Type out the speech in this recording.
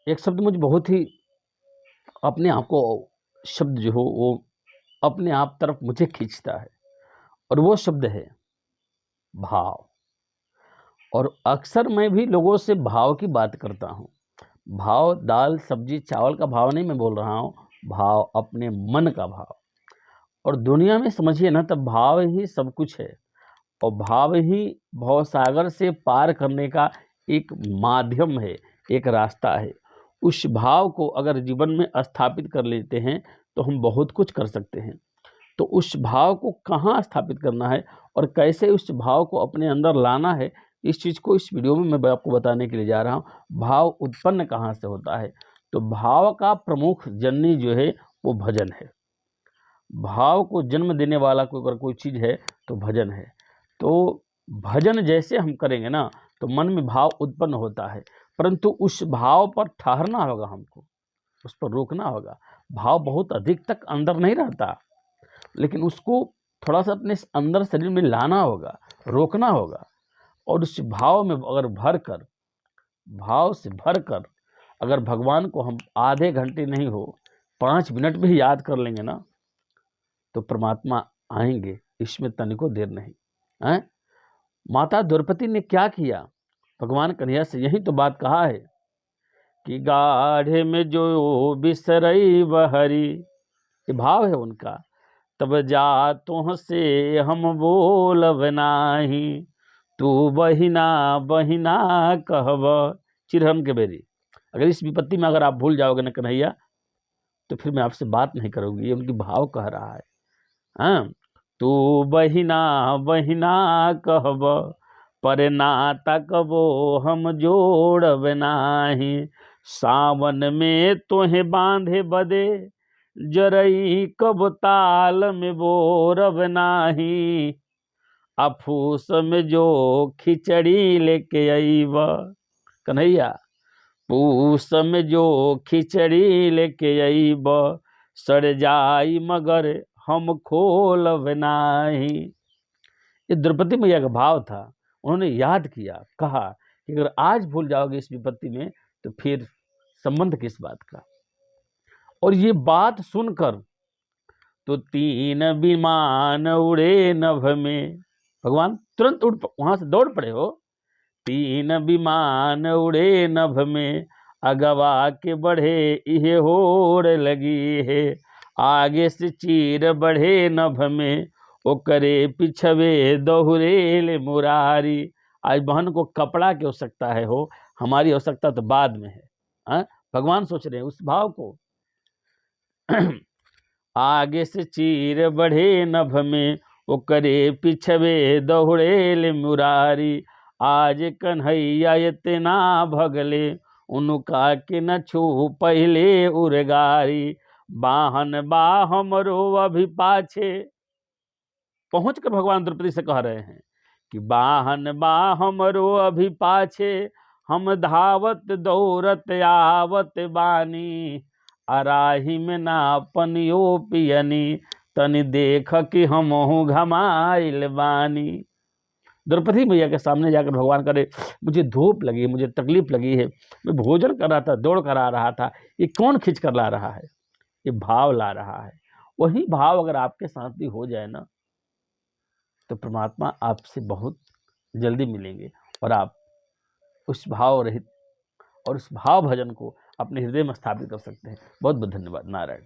एक शब्द मुझे बहुत ही अपने आप को शब्द जो हो वो अपने आप तरफ मुझे खींचता है और वो शब्द है भाव। और अक्सर मैं भी लोगों से भाव की बात करता हूँ। भाव दाल सब्जी चावल का भाव नहीं मैं बोल रहा हूँ, भाव अपने मन का भाव। और दुनिया में समझिए ना, तब भाव ही सब कुछ है और भाव ही भवसागर से पार करने का एक माध्यम है, एक रास्ता है। उस भाव को अगर जीवन में स्थापित कर लेते हैं तो हम बहुत कुछ कर सकते हैं। तो उस भाव को कहाँ स्थापित करना है और कैसे उस भाव को अपने अंदर लाना है, इस चीज़ को इस वीडियो में मैं आपको बताने के लिए जा रहा हूँ। भाव उत्पन्न कहाँ से होता है? तो भाव का प्रमुख जननी जो है वो भजन है। भाव को जन्म देने वाला अगर कोई चीज़ है तो भजन है। तो भजन जैसे हम करेंगे ना तो मन में भाव उत्पन्न होता है, परंतु उस भाव पर ठहरना होगा, हमको उस पर रोकना होगा। भाव बहुत अधिक तक अंदर नहीं रहता, लेकिन उसको थोड़ा सा अपने अंदर शरीर में लाना होगा, रोकना होगा। और उस भाव में अगर भाव से भरकर अगर भगवान को हम आधे घंटे नहीं हो 5 मिनट में ही याद कर लेंगे ना तो परमात्मा आएंगे, इसमें तनिको देर नहीं है। माता द्रौपदी ने क्या किया? भगवान कन्हैया से यही तो बात कहा है कि गाढ़े में जो बिसरई बहरी, ये भाव है उनका। तब जा तुह से हम बोलब नाही, तू बहिना बहिना कहब चिरहम के बेरी। अगर इस विपत्ति में अगर आप भूल जाओगे ना कन्हैया, तो फिर मैं आपसे बात नहीं करूँगी। ये उनकी भाव कह रहा है। हाँ, तू बहिना बहिना कहब, पर नाता कबो हम जोड़ब नाही। सावन में तोहे बांधे बदे, जरई कब ताल में बोरब नाही। अफूस में जो खिचड़ी लेके अईब, कन्हैया पूस में जो खिचड़ी लेके अईब, सड़ जाई मगर हम खोलब नाही। ये द्रौपदी मैया का भाव था। उन्होंने याद किया, कहा कि अगर आज भूल जाओगे इस विपत्ति में तो फिर संबंध किस बात का। और ये बात सुनकर तो 3 विमान उड़े नभ में। भगवान तुरंत वहां से दौड़ पड़े हो। 3 विमान उड़े नभ में, अगवा के बढ़े इहे होड़ लगी है। आगे से चीर बढ़े नभ में, ओ करे पिछवे दोहरेल मुरारी। आज बहन को कपड़ा की आवश्यकता है हो, हमारी आवश्यकता तो बाद में है। भगवान सोच रहे हैं उस भाव को। आगे से चीर बढ़े नभ में, ओ करे पिछवे दोहरेल मुरारी। आज कन्हैया इतना भगले, उनका के न छू पहले उरगारी। बाहन बा हमरो अभी पाछे। पहुंच कर भगवान द्रौपदी से कह रहे हैं कि बाहन बा हमरो अभी पाछे, हम धावत दौड़त आवत बानी। अराही में ना पनियो पियनी, तनि देख कि हमहु घमाइल बानी। द्रौपदी मैया के सामने जाकर भगवान करे, मुझे धूप लगी, मुझे तकलीफ लगी है, मैं भोजन कर रहा था, दौड़ कर आ रहा था, ये कौन खींच कर ला रहा है? ये भाव ला रहा है। वही भाव अगर आपके साथ भी हो जाए ना तो परमात्मा आपसे बहुत जल्दी मिलेंगे और आप उस भाव रहित और उस भाव भजन को अपने हृदय में स्थापित कर सकते हैं। बहुत बहुत धन्यवाद। नारायण।